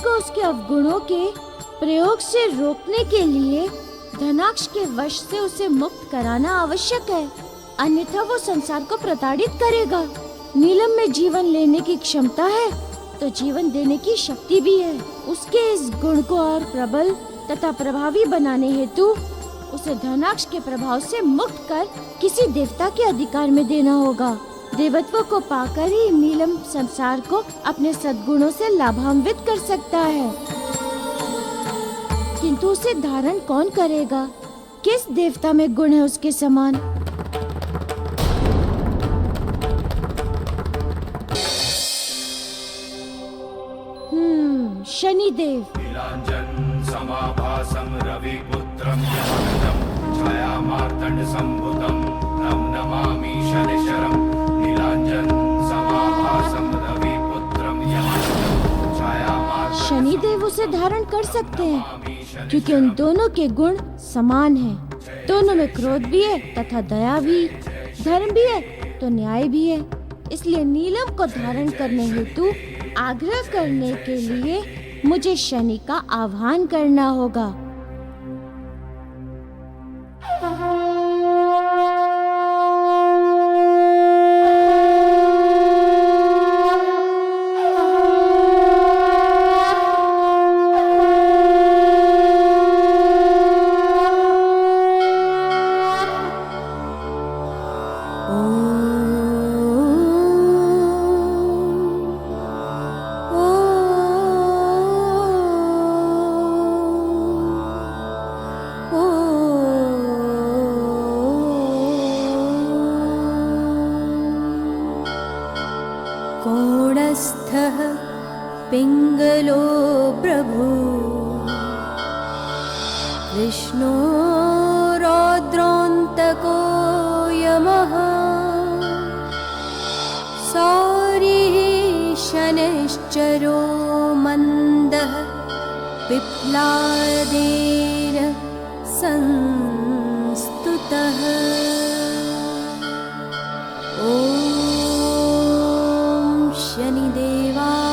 को उसके अवगुणों के प्रयोग से रोकने के लिए धनाक्ष के वश से उसे मुक्त कराना आवश्यक है, अन्यथा वो संसार को प्रताड़ित करेगा। नीलम में जीवन लेने की क्षमता है तो जीवन देने की शक्ति भी है। उसके इस गुण को और प्रबल तथा प्रभावी बनाने हेतु उसे धनाक्ष के प्रभाव से मुक्त कर किसी देवता के अधिकार में देना होगा। देवत्व को पाकर ही नीलम संसार को अपने सद्गुणों से लाभान्वित कर सकता है, किंतु उसे धारण कौन करेगा? किस देवता में गुण है उसके समान? शनिदेव। नीलांजन समाभासं रविपुत्रं यमनं छायामार्तंड संभुतं तं नमामि शनिश्चरं। नीलांजन समाभासं रविपुत्रं यमनं छायामार्तंड। शनिदेव उसे धारण कर सकते हैं क्योंकि उन दोनों के गुण समान हैं। दोनों में क्रोध भी है तथा दया भी, धर्म भी है तो न्याय भी है। इसलिए नीलम को धारण करने हेतु आग्रह करने के लिए मुझे शनि का आह्वान करना होगा। कोणस्थः पिङ्गलो प्रभु कृष्णो रौद्रोऽन्तको यमः सौरिः शनिश्चरो मन्दः पिप्लादेन संस्तुतः। शनिदेवाय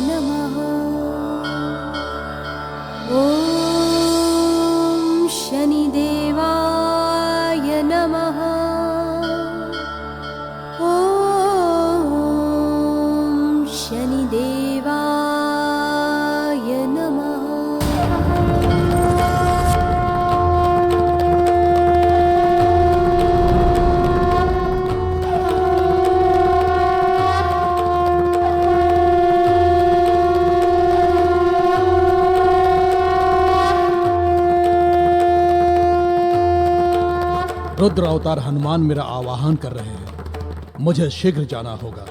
नमः। ॐ शनिदेवाय नमः। ॐ शनिदेवाय नमः। रुद्र अवतार हनुमान मेरा आवाहन कर रहे हैं, मुझे शीघ्र जाना होगा।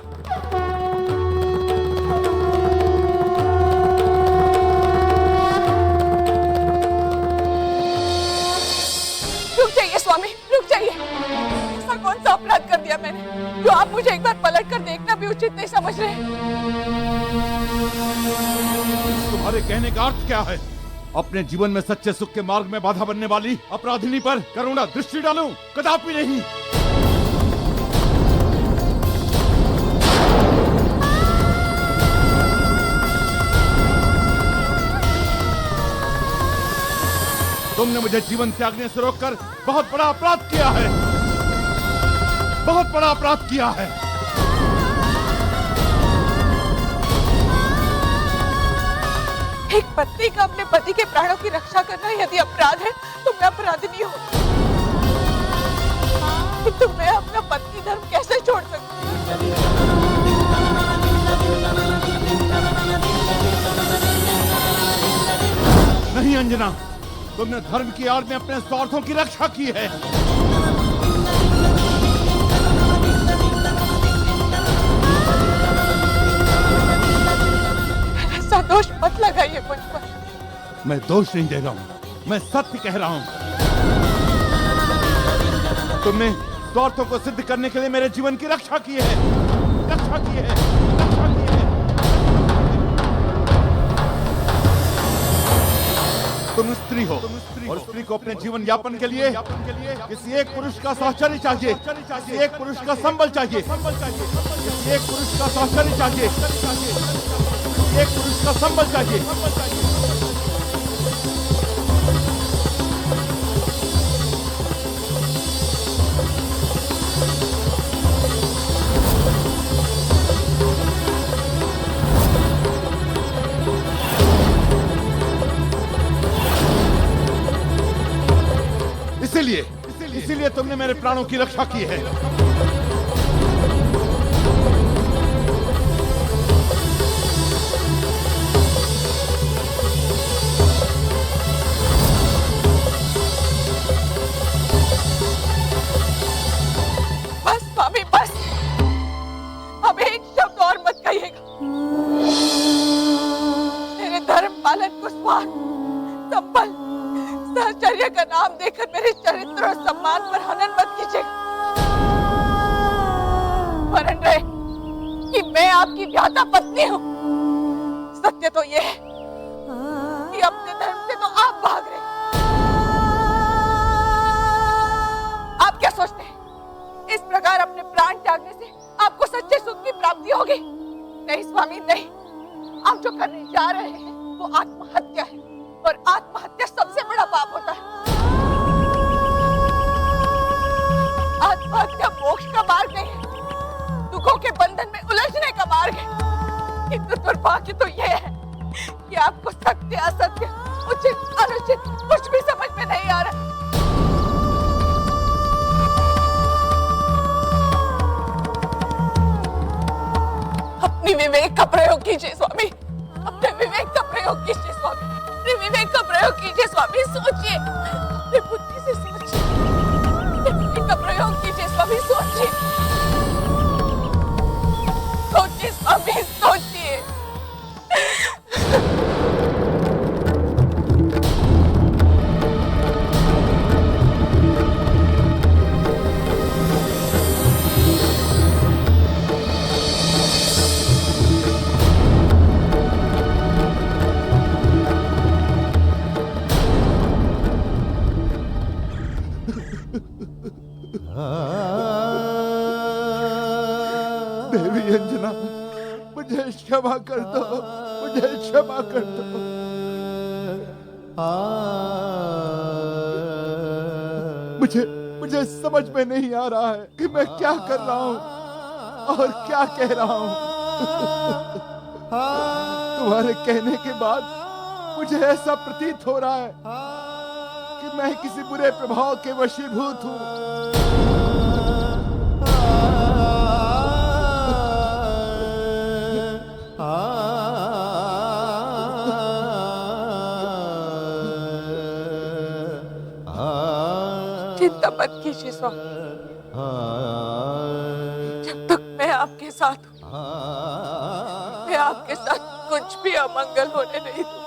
रुक जाइए स्वामी, रुक जाइए। ऐसा कौन सा अपराध कर दिया मैंने जो आप मुझे एक बार पलट कर देखना भी उचित नहीं समझ रहे? तुम्हारे कहने का अर्थ क्या है? अपने जीवन में सच्चे सुख के मार्ग में बाधा बनने वाली अपराधिनी पर करुणा दृष्टि डालूं? कदापि नहीं। तुमने मुझे जीवन त्यागने से रोककर बहुत बड़ा अपराध किया है, बहुत बड़ा अपराध किया है। एक पत्नी का अपने पति के प्राणों की रक्षा करना यदि अपराध है तो मैं अपराधिनी हूँ। तो मैं अपना पत्नी धर्म कैसे छोड़ सकती हूँ? नहीं अंजना, तुमने धर्म की आड़ में अपने स्वार्थों की रक्षा की है। ऐसा दोष मत लगाइए मुझ पर। मैं दोष नहीं दे रहा हूँ, मैं सत्य कह रहा हूँ। तुमने स्वार्थों को सिद्ध करने के लिए मेरे जीवन की रक्षा की है, रक्षा की है, रक्षा की है। तुम स्त्री हो और स्त्री को अपने जीवन यापन के लिए किसी एक पुरुष का साहचर्य चाहिए, किसी एक पुरुष का संबल चाहिए, किसी एक पुरुष का साहचर्य चाहिए। एक पुरुष का संबल चाहिए। इसीलिए तुमने मेरे प्राणों की रक्षा की है। बस स्वामी बस, अब एक शब्द और मत कहिएगा। मेरे धर्म पालन को स्वार्थ, संबल, सहचर्य का नाम देकर मेरे चरित्र और सम्मान पर हनन मत कीजिएगा। स्मरण रहे कि मैं आपकी व्याता पत्नी हूँ। सत्य तो यह है कि अपने धर्म से तो आप भाग रहे। आप क्या सोचते हैं इस प्रकार अपने प्राण त्यागने से आपको सच्चे सुख की प्राप्ति होगी? नहीं स्वामी नहीं, आप जो करने जा रहे हैं वो आत्महत्या है, और आत्महत्या सबसे बड़ा पाप होता है। आत्महत्या मोक्ष का मार्ग नहीं है, दुखों के बंधन में उलझने का मार्ग है। किंतु दुर्भाग्य तो यह है कि आपको सत्य असत्य, उचित अनुचित कुछ भी समझ में नहीं आ रहा। अपनी विवेक का प्रयोग कीजिए स्वामी, अपने विवेक का प्रयोग कीजिए स्वामी, अपने विवेक का प्रयोग कीजिए स्वामी। सोचिए, अपने बुद्धि से सोचिए, अपने विवेक का प्रयोग कीजिए स्वामी। सोचिए सोचिए स्वामी, सोचिए। देवी अंजना, मुझे क्षमा कर दो, मुझे क्षमा कर दो। मुझे समझ में नहीं आ रहा है कि मैं क्या कर रहा हूँ और क्या कह रहा हूँ। तुम्हारे कहने के बाद मुझे ऐसा प्रतीत हो रहा है कि मैं किसी बुरे प्रभाव के वशीभूत हूँ। चिंता मत कीजिए स्वामी, जब तक मैं आपके साथ हूँ, मैं आपके साथ कुछ भी अमंगल होने नहीं दूंगी।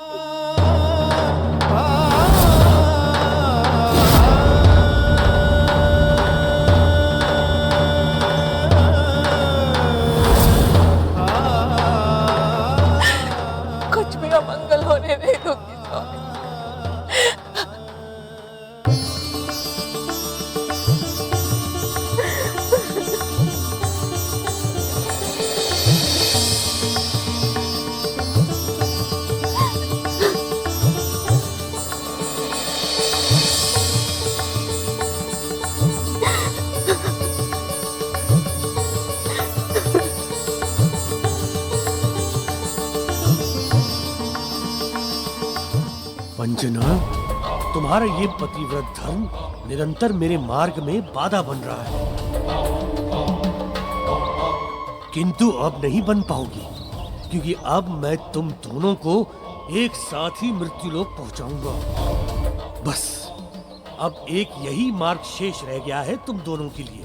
कुछ भी अमंगल होने नहीं दूंगी स्वामी। अंजना, तुम्हारा ये पतिव्रत धर्म निरंतर मेरे मार्ग में बाधा बन रहा है, किंतु अब नहीं बन पाओगी, क्योंकि अब मैं तुम दोनों को एक साथ ही मृत्युलोक पहुंचाऊंगा। बस अब एक यही मार्ग शेष रह गया है तुम दोनों के लिए।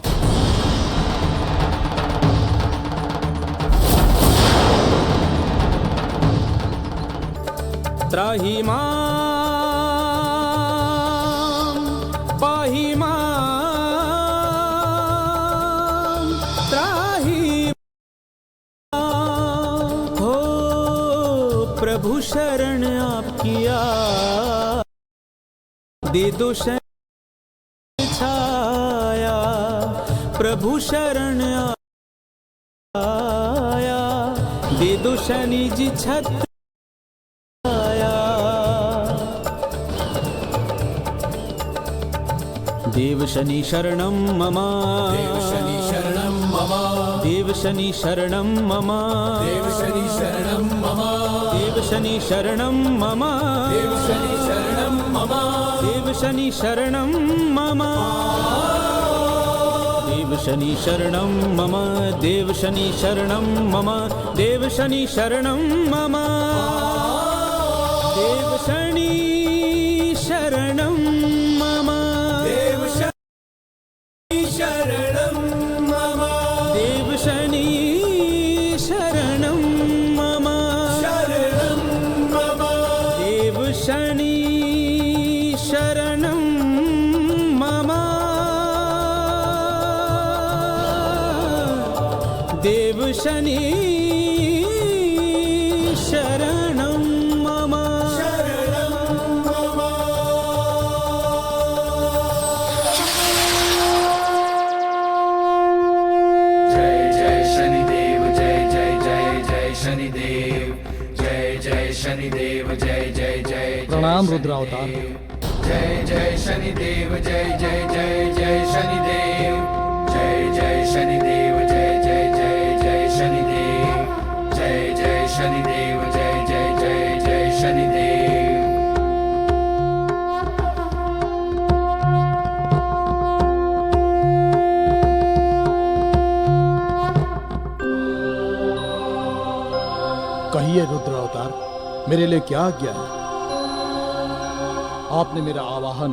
त्राहि मां पाहि मां, त्राहि हो प्रभु शरण आपकी दे दो छाया, प्रभु शरण आया दे दो शनि जी छत्र आया। देव शनि शरणं मम, देव शनि शरणं मम, देव शनि शरणं मम, देव शनि शरणं मम, देव शनि शरणं मम, देव शनि शरणं मम, देव शनि शरणं मम, देव शनि शरणं मम, देव शनि शरणं मम, देव शनि शरणं मम, देव शनि शरणं मम, देव शनि शरणं मम, देव शनि शरणं मम, शरणं मम, देव शनि शरणं मम, देव शनि शरणं मम, शरणं मम। जय जय शनिदेव, जय जय जय जय शनिदेव, जय जय शनिदेव, जय जय जय प्रणाम रुद्रावतार। जय जय शनिदेव, जय जय जय जय शनिदेव, जय जय शनिदेव, जय जय जय जय शनिदेव, जय जय शनिदेव, जय जय जय जय शनिदेव। कहिए रुद्रावतार, मेरे लिए क्या आज्ञा है? आपने मेरा आवाहन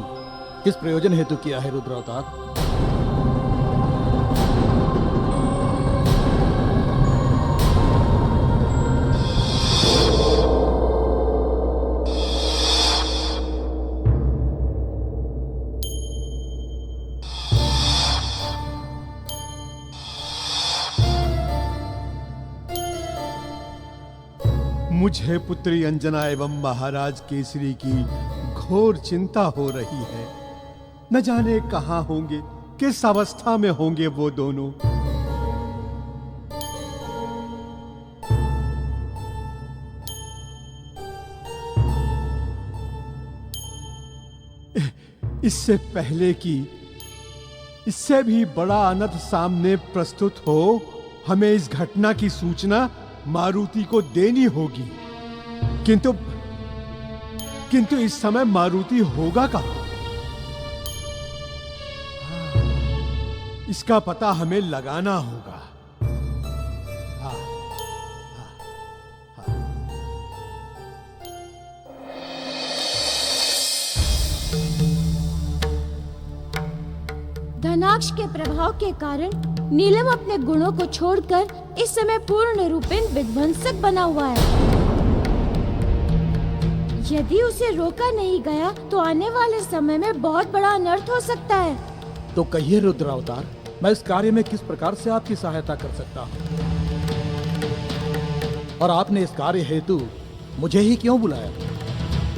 किस प्रयोजन हेतु किया है रुद्रावतार? मुझे पुत्री अंजना एवं महाराज केसरी की घोर चिंता हो रही है। न जाने कहां होंगे, किस अवस्था में होंगे वो दोनों। इससे पहले कि इससे भी बड़ा अनर्थ सामने प्रस्तुत हो, हमें इस घटना की सूचना मारुति को देनी होगी। किंतु इस समय मारुति होगा कहां? इसका पता हमें लगाना होगा। धनाक्ष के प्रभाव के कारण नीलम अपने गुणों को छोड़कर इस समय पूर्ण रूपेण विध्वंसक बना हुआ है। यदि उसे रोका नहीं गया तो आने वाले समय में बहुत बड़ा अनर्थ हो सकता है। तो कहिए रुद्रावतार, मैं इस कार्य में किस प्रकार से आपकी सहायता कर सकता हूँ? और आपने इस कार्य हेतु मुझे ही क्यों बुलाया?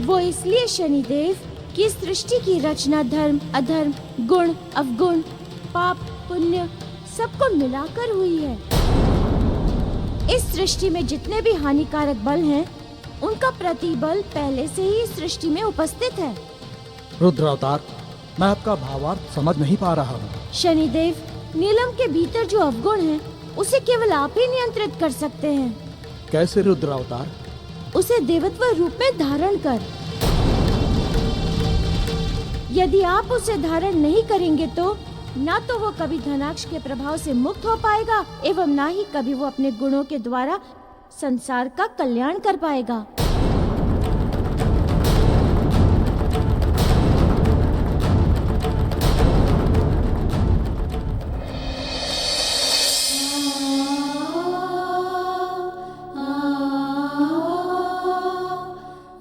वो इसलिए शनिदेव कि इस सृष्टि की रचना धर्म अधर्म, गुण अवगुण, पाप पुण्य सबको मिलाकर हुई है। इस सृष्टि में जितने भी हानिकारक बल हैं, उनका प्रतिबल पहले से ही इस सृष्टि में उपस्थित है। रुद्रावतार, मैं आपका भावार्थ समझ नहीं पा रहा हूँ। शनिदेव, नीलम के भीतर जो अवगुण है उसे केवल आप ही नियंत्रित कर सकते हैं। कैसे रुद्रावतार? उसे देवत्व रूप में धारण कर। यदि आप उसे धारण नहीं करेंगे तो ना तो वो कभी धनाक्ष के प्रभाव से मुक्त हो पाएगा एवं ना ही कभी वो अपने गुणों के द्वारा संसार का कल्याण कर पाएगा।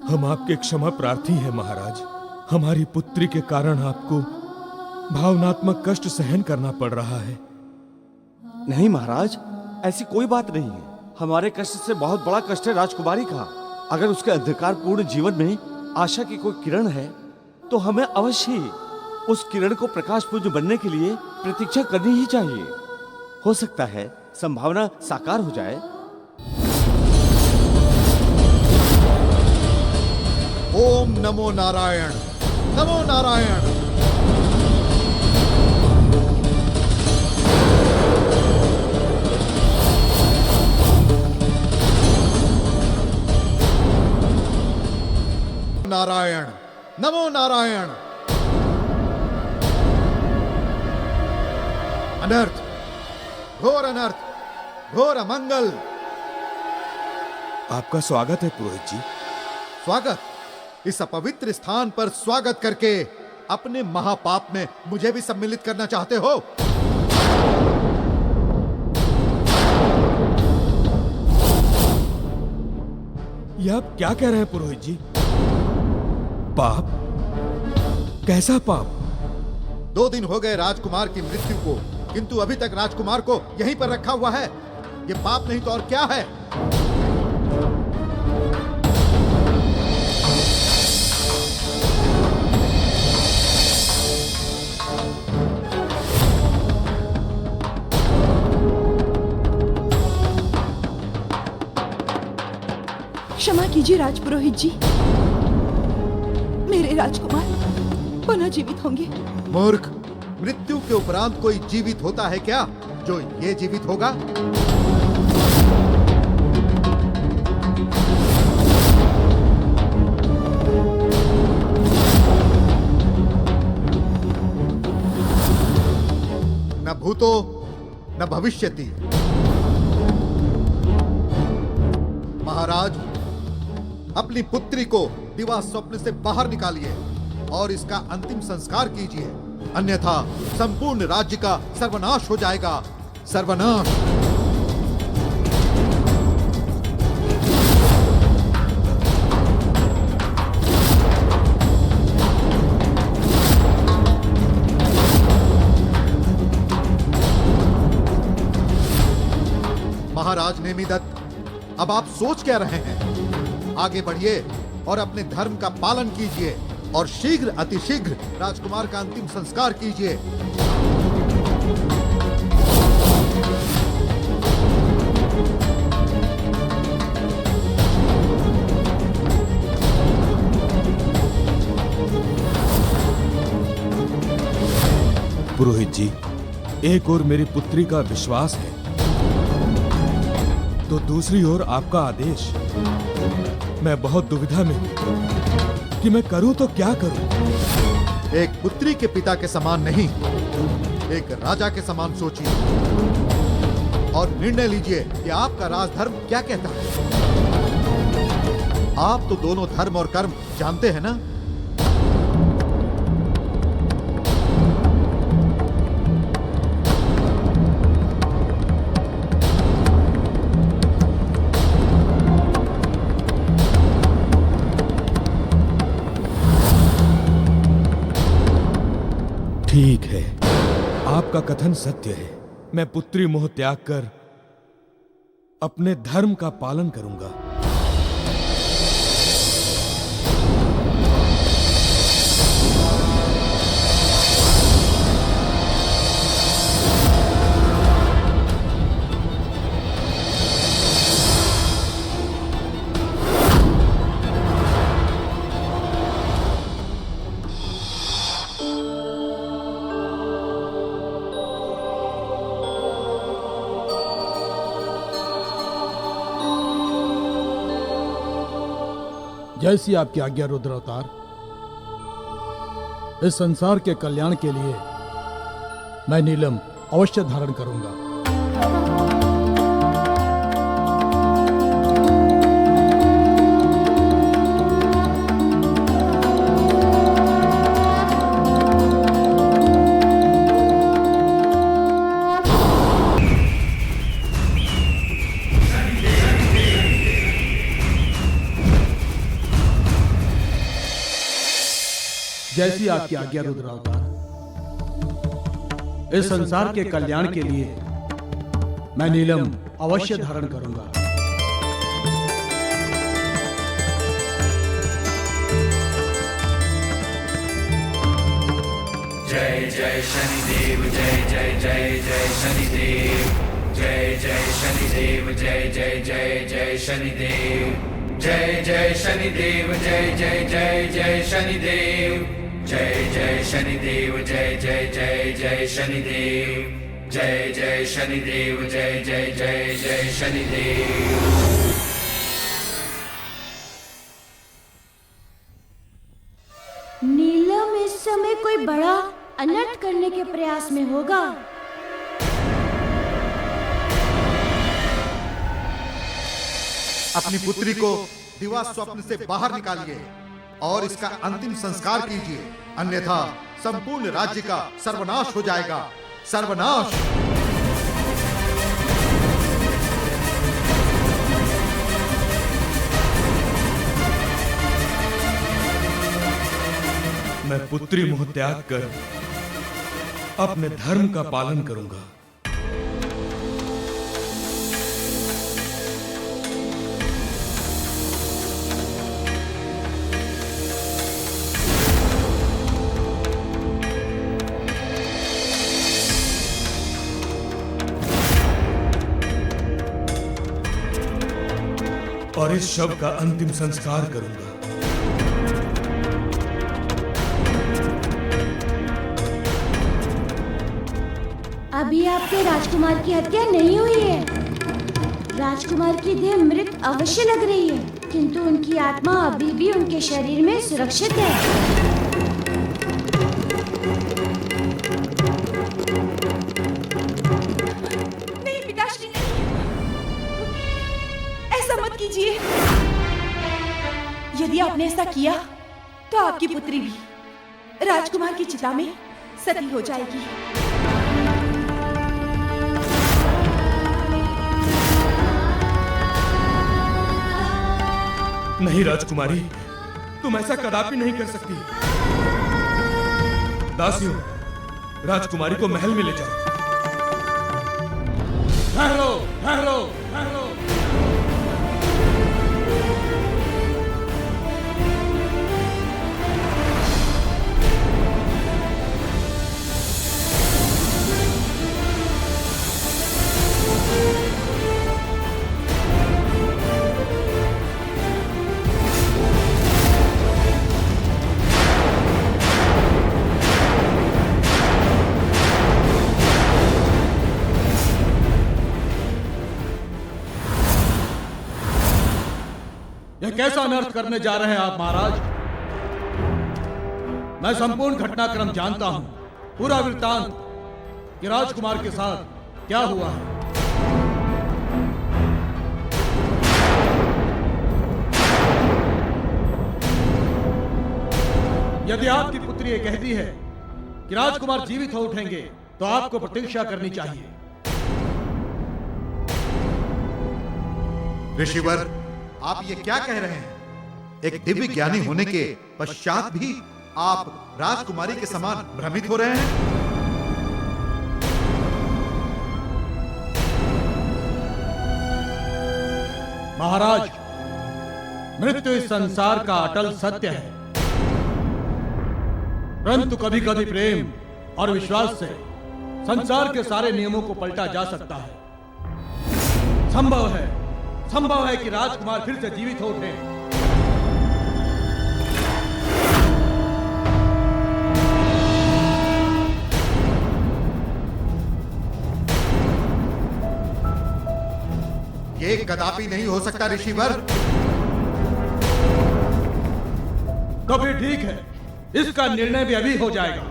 हम आपके क्षमा प्रार्थी हैं महाराज। हमारी पुत्री के कारण आपको भावनात्मक कष्ट सहन करना पड़ रहा है। नहीं महाराज, ऐसी कोई बात नहीं है। हमारे कष्ट से बहुत बड़ा कष्ट है राजकुमारी का। अगर उसके अंधकारपूर्ण जीवन में आशा की कोई किरण है तो हमें अवश्य ही उस किरण को प्रकाशपुंज बनने के लिए प्रतीक्षा करनी ही चाहिए। हो सकता है संभावना साकार हो जाए। ओम नमो नारायण, नमो नारायण। नारायण, नमो नारायण। अनर्थ, घोर अनर्थ, घोर अमंगल। आपका स्वागत है पुरोहित जी। स्वागत? इस अपवित्र स्थान पर स्वागत करके अपने महापाप में मुझे भी सम्मिलित करना चाहते हो? यह आप क्या कह रहे हैं पुरोहित जी? पाप? कैसा पाप? 2 दिन हो गए राजकुमार की मृत्यु को, किंतु अभी तक राजकुमार को यहीं पर रखा हुआ है। ये पाप नहीं तो और क्या है? क्षमा कीजिए राजपुरोहित जी, मेरे राजकुमार पुनः जीवित होंगे। मूर्ख, मृत्यु के उपरांत कोई जीवित होता है क्या? जो ये जीवित होगा? न भूतो न भविष्यति। महाराज, अपनी पुत्री को दिवा स्वप्न से बाहर निकालिए और इसका अंतिम संस्कार कीजिए, अन्यथा संपूर्ण राज्य का सर्वनाश हो जाएगा। सर्वनाश। महाराज नेमिदत्त, अब आप सोच क्या रहे हैं? आगे बढ़िए और अपने धर्म का पालन कीजिए और शीघ्र अतिशीघ्र राजकुमार का अंतिम संस्कार कीजिए। पुरोहित जी, एक ओर मेरी पुत्री का विश्वास है तो दूसरी ओर आपका आदेश। मैं बहुत दुविधा में हूं कि मैं करूं तो क्या करूं। एक पुत्री के पिता के समान नहीं, एक राजा के समान सोचिए और निर्णय लीजिए कि आपका राजधर्म क्या कहता है। आप तो दोनों धर्म और कर्म जानते हैं ना? ठीक है, आपका कथन सत्य है। मैं पुत्री मोह त्याग कर अपने धर्म का पालन करूंगा। जैसी आपकी आज्ञा रुद्र अवतार। इस संसार के कल्याण के लिए मैं नीलम अवश्य धारण करूंगा। जैसी आपकी आज्ञा रुद्र अवतार। इस संसार के कल्याण के लिए मैं नीलम अवश्य धारण करूंगा। जय जय शनिदेव, जय जय जय जय शनिदेव, जय जय शनिदेव, जय जय जय जय शनिदेव, जय जय शनिदेव जय जय जय जय शनिदेव जय जय शनिदेव जय जय जय जय शनिदेव जय जय शनिदेव जय जय जय जय शनिदेव। नीलम इस समय कोई बड़ा अनर्थ करने के प्रयास में होगा। अपनी पुत्री को दिवा स्वप्न से बाहर निकालिए और इसका अंतिम संस्कार कीजिए, अन्यथा संपूर्ण राज्य का सर्वनाश हो जाएगा। सर्वनाश। मैं पुत्री मोह त्याग कर अपने धर्म का पालन करूंगा। और इस शव का अंतिम संस्कार करूंगा। अभी आपके राजकुमार की हत्या नहीं हुई है। राजकुमार की देह मृत अवश्य लग रही है, किंतु उनकी आत्मा अभी भी उनके शरीर में सुरक्षित है। नहीं पिताश्री, ऐसा मत कीजिए। यदि आपने ऐसा किया तो आपकी पुत्री भी राजकुमार की चिता में सती हो जाएगी। नहीं राजकुमारी, तुम ऐसा कदापि नहीं कर सकती। दासियों, राजकुमारी को महल में ले जाओ। ठहरो, ठहरो, ठहरो। यह कैसा अनर्थ करने जा रहे हैं आप महाराज? मैं संपूर्ण घटनाक्रम जानता हूं, पूरा वृत्तांत कि राजकुमार के साथ क्या हुआ है। यदि आपकी पुत्री ये कहती है कि राजकुमार जीवित हो उठेंगे, तो आपको प्रतीक्षा करनी चाहिए। ऋषिवर, आप ये क्या कह रहे हैं? एक दिव्य ज्ञानी होने के पश्चात भी आप राजकुमारी के समान भ्रमित हो रहे हैं? महाराज, मृत्यु इस संसार का अटल सत्य है, परंतु कभी कभी प्रेम और विश्वास से संसार के सारे नियमों को पलटा जा सकता है। संभव है कि राजकुमार फिर से जीवित हो उठे। ये कदापि नहीं हो सकता ऋषिवर। कभी ठीक है, इसका निर्णय भी अभी हो जाएगा।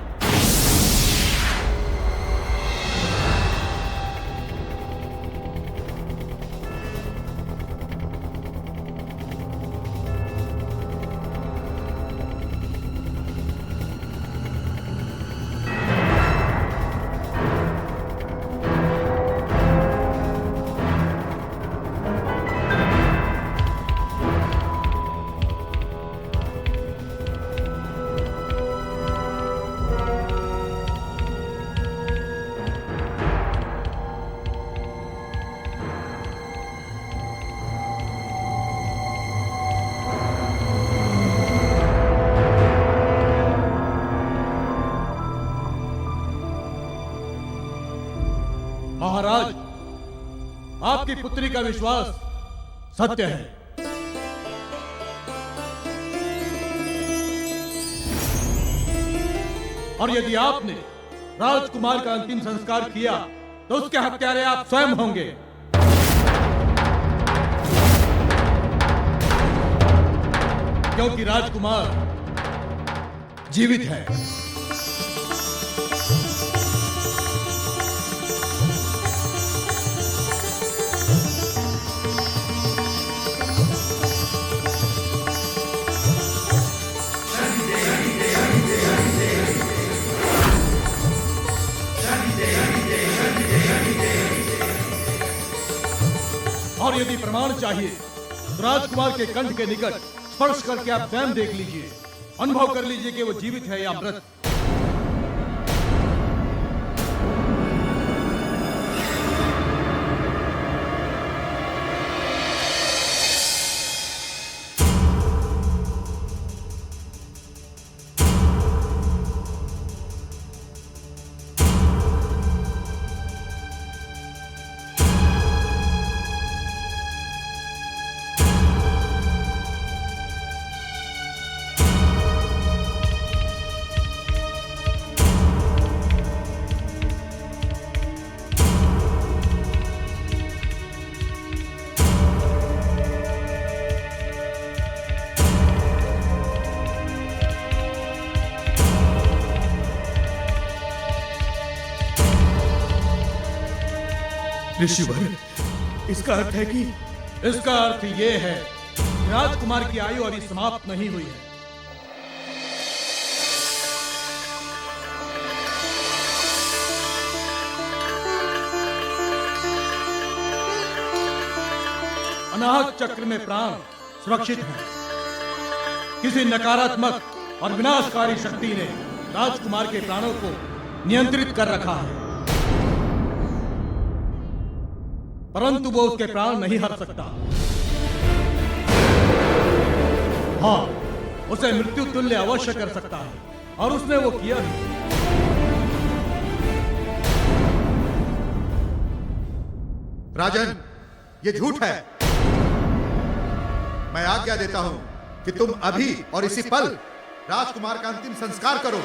महाराज, आपकी पुत्री का विश्वास सत्य है। और यदि आपने राजकुमार का अंतिम संस्कार किया तो उसके हत्यारे आप स्वयं होंगे। क्योंकि राजकुमार जीवित है। और यदि प्रमाण चाहिए तो राजकुमार के कंठ के निकट स्पर्श करके आप स्वयं देख लीजिए, अनुभव कर लीजिए कि वो जीवित है या मृत। ऋषिवर, इसका अर्थ है कि इसका अर्थ ये है कि राजकुमार की आयु अभी समाप्त नहीं हुई है। अनाहत चक्र में प्राण सुरक्षित है। किसी नकारात्मक और विनाशकारी शक्ति ने राजकुमार के प्राणों को नियंत्रित कर रखा है, परंतु वो उसके प्राण नहीं हर सकता। हाँ, उसे मृत्यु तुल्य अवश्य कर सकता है, और उसने वो किया भी। राजन, ये झूठ है। मैं आज्ञा देता हूं कि तुम अभी और इसी पल राजकुमार का अंतिम संस्कार करो।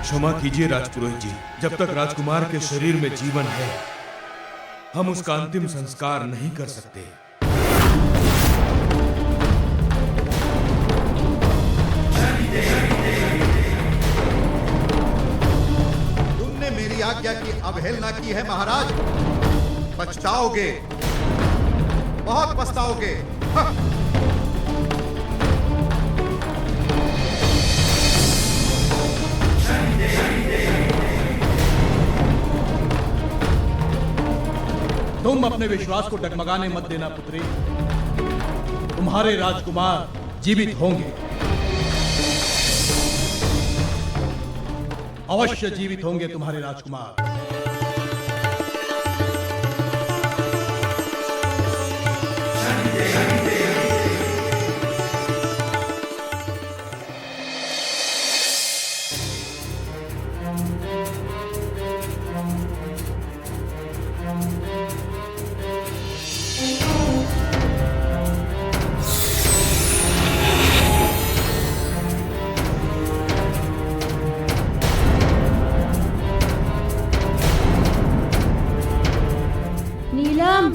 क्षमा कीजिए राजपुरोहित जी, जब तक राजकुमार के शरीर में जीवन है हम उसका अंतिम संस्कार नहीं कर सकते। तुमने मेरी आज्ञा की अवहेलना की है महाराज। पछताओगे, बहुत पछताओगे। तुम अपने विश्वास को डगमगाने मत देना पुत्री। तुम्हारे राजकुमार जीवित होंगे, अवश्य जीवित होंगे तुम्हारे राजकुमार। नीलम,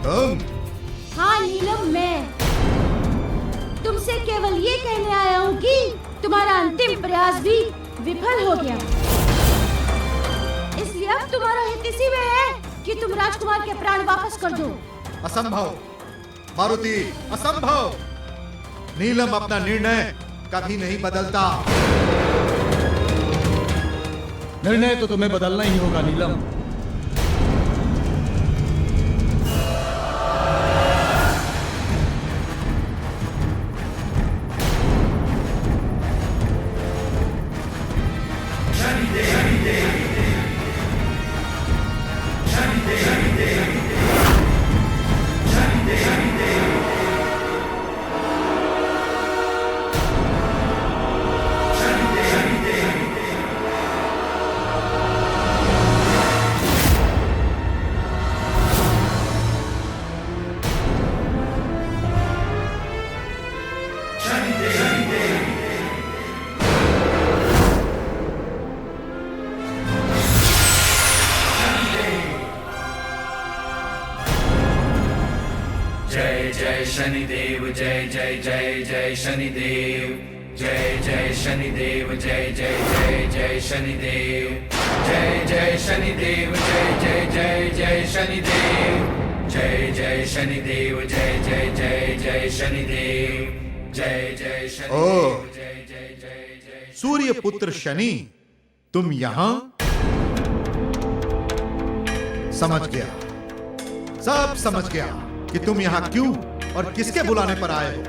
तुम? हाँ नीलम, मैं तुमसे केवल ये कहने आया हूँ कि तुम्हारा अंतिम प्रयास भी विफल हो गया। इसलिए अब तुम्हारा हित इसी में है कि तुम राजकुमार के प्राण वापस कर दो। असंभव मारुति, असंभव। नीलम अपना निर्णय कभी नहीं बदलता। निर्णय तो तुम्हें बदलना ही होगा नीलम। शनिदेव जय जय जय जय शनिदेव जय जय शनिदेव जय जय जय जय शनिदेव जय जय शनिदेव जय जय जय जय शनिदेव जय जय शनिदेव जय जय जय जय शनिदेव जय जय शनिदेव जय जय जय जय सूर्य पुत्र शनि, तुम यहां? समझ गया, सब समझ गया कि तुम यहां क्यों और किसके बुलाने पर आए हो।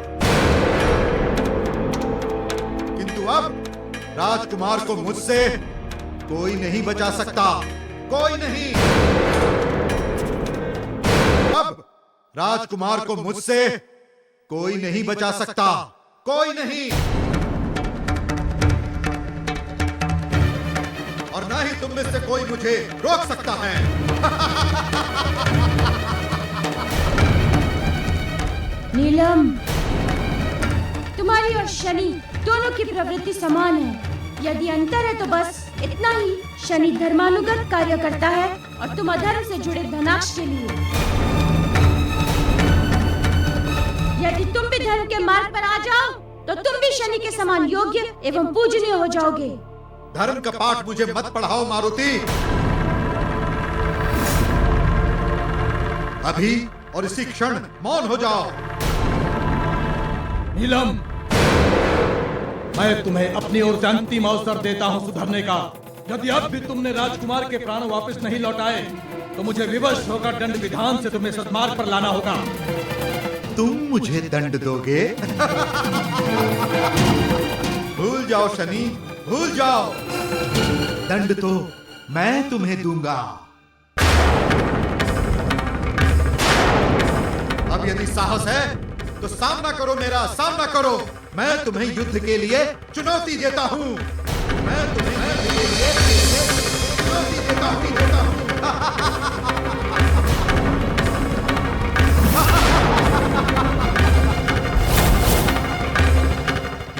किंतु अब राजकुमार को मुझसे कोई नहीं बचा सकता, कोई नहीं। अब राजकुमार को मुझसे कोई नहीं बचा सकता, कोई नहीं। और ना ही तुम में से कोई मुझे रोक सकता है। नीलम, तुम्हारी और शनि दोनों की प्रवृत्ति समान है। यदि अंतर है तो बस इतना ही, शनि धर्मानुगत कार्य करता है और तुम अधर्म से जुड़े धनाक्ष के लिए। यदि तुम भी धर्म के मार्ग पर आ जाओ तो तुम भी शनि के समान योग्य एवं पूजनीय हो जाओगे। धर्म का पाठ मुझे मत पढ़ाओ मारुति। अभी और इसी क्षण मौन हो जाओ। नीलम, मैं तुम्हें अपनी ओर से अंतिम अवसर देता हूं सुधरने का। यदि अब भी तुमने राजकुमार के प्राण वापस नहीं लौटाए तो मुझे विवश होकर दंड विधान से तुम्हें सद्मार्ग पर लाना होगा। तुम मुझे दंड दोगे? भूल जाओ शनि, भूल जाओ। दंड तो मैं तुम्हें दूंगा। अब यदि साहस है तो सामना करो, मेरा सामना करो। मैं तुम्हें युद्ध के लिए चुनौती देता हूं। मैं तुम्हें युद्ध के लिए चुनौती देता हूं।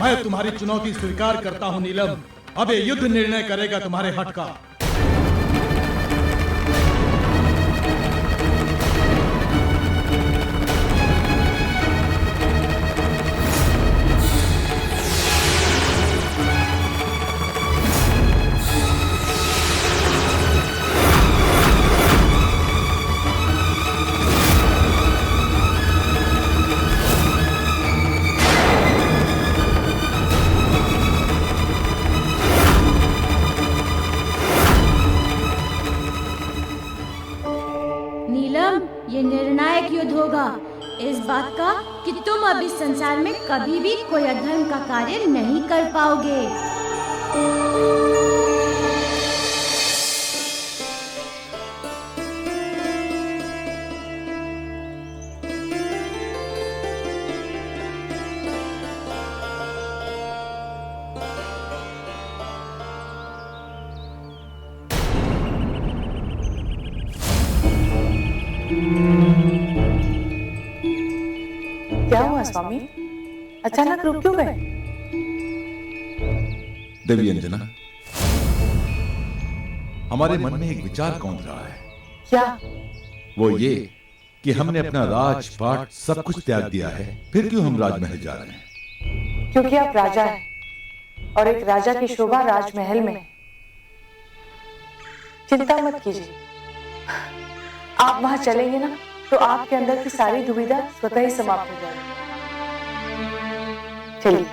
मैं तुम्हारी चुनौती स्वीकार करता हूं नीलम। अब ये युद्ध निर्णय करेगा तुम्हारे हट का। ये निर्णायक युद्ध होगा इस बात का कि तुम अब इस संसार में कभी भी कोई अधर्म का कार्य नहीं कर पाओगे। क्या हुआ स्वामी, अचानक रुक क्यों गए? देवी अंजना, हमारे मन में एक विचार कौंध रहा है। क्या? वो ये कि हमने अपना राजपाट सब कुछ त्याग दिया है, फिर क्यों हम राजमहल जा रहे हैं? क्योंकि आप राजा हैं और एक राजा की शोभा राजमहल में है। चिंता मत कीजिए, आप वहां चलेंगे ना तो आपके अंदर की सारी दुविधा स्वतः ही समाप्त हो जाएगी। चलिए।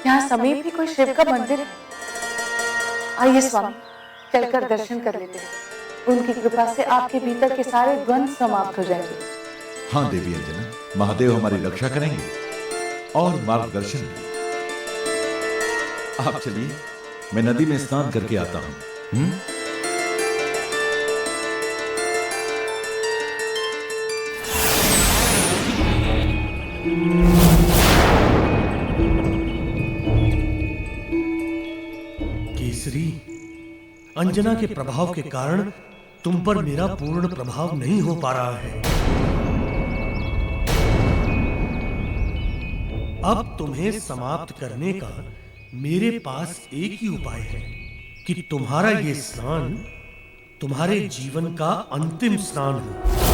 यहाँ समीप ही कोई शिव का मंदिर है। आइए स्वामी, चलकर दर्शन कर लेते हैं। उनकी कृपा से आपके भीतर के सारे द्वंद्व समाप्त हो जाएंगे। हाँ देवी अंजना, महादेव हमारी रक्षा करेंगे और मार्गदर्शन भी। आप चलिए, मैं नदी में स्नान करके आता हूं। केसरी, अंजना के प्रभाव के कारण तुम पर मेरा पूर्ण प्रभाव नहीं हो पा रहा है। अब तुम्हें समाप्त करने का मेरे पास एक ही उपाय है कि तुम्हारा ये स्नान तुम्हारे जीवन का अंतिम स्नान हो।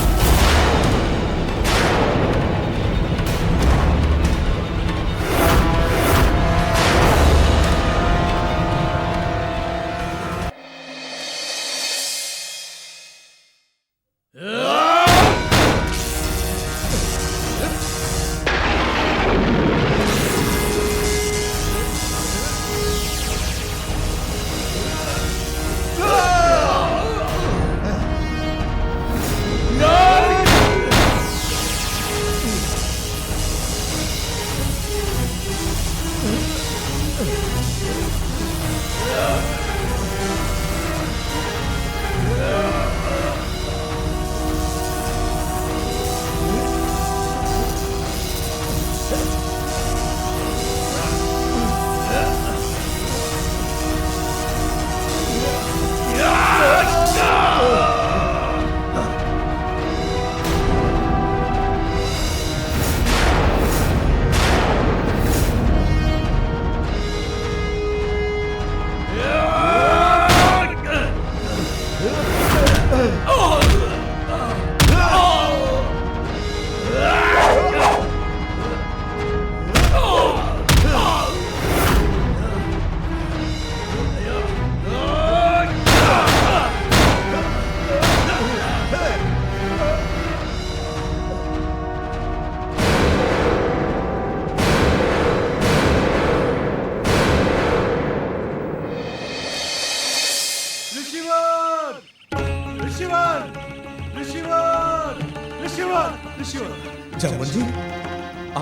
जामवंत जी,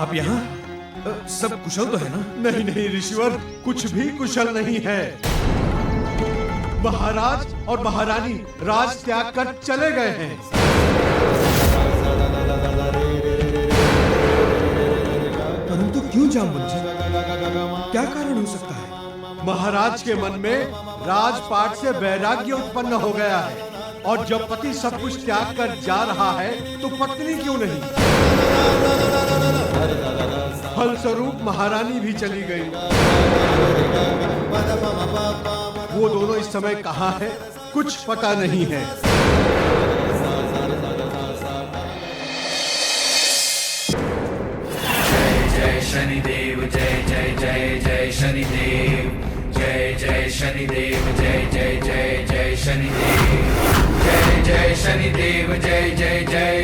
आप यहाँ सब कुशल तो है ना? नहीं नहीं ऋषिवर, कुछ भी कुशल नहीं है। महाराज और महारानी राज त्याग कर चले गए हैं। परंतु क्यों जामवंत जी? क्या कारण हो सकता है? महाराज के मन में राजपाट से वैराग्य उत्पन्न हो गया है, और जब पति सब कुछ त्याग कर जा रहा है तो पत्नी क्यों नहीं? फलस्वरूप महारानी भी चली गई। वो दोनों इस समय कहाँ है, कुछ पता नहीं है। जय शनिदेव, जय जय जय जय शनिदेव, जय जय शनिदेव, जय जय जय जय शनिदेव, जय जय शनिदेव, जय जय जय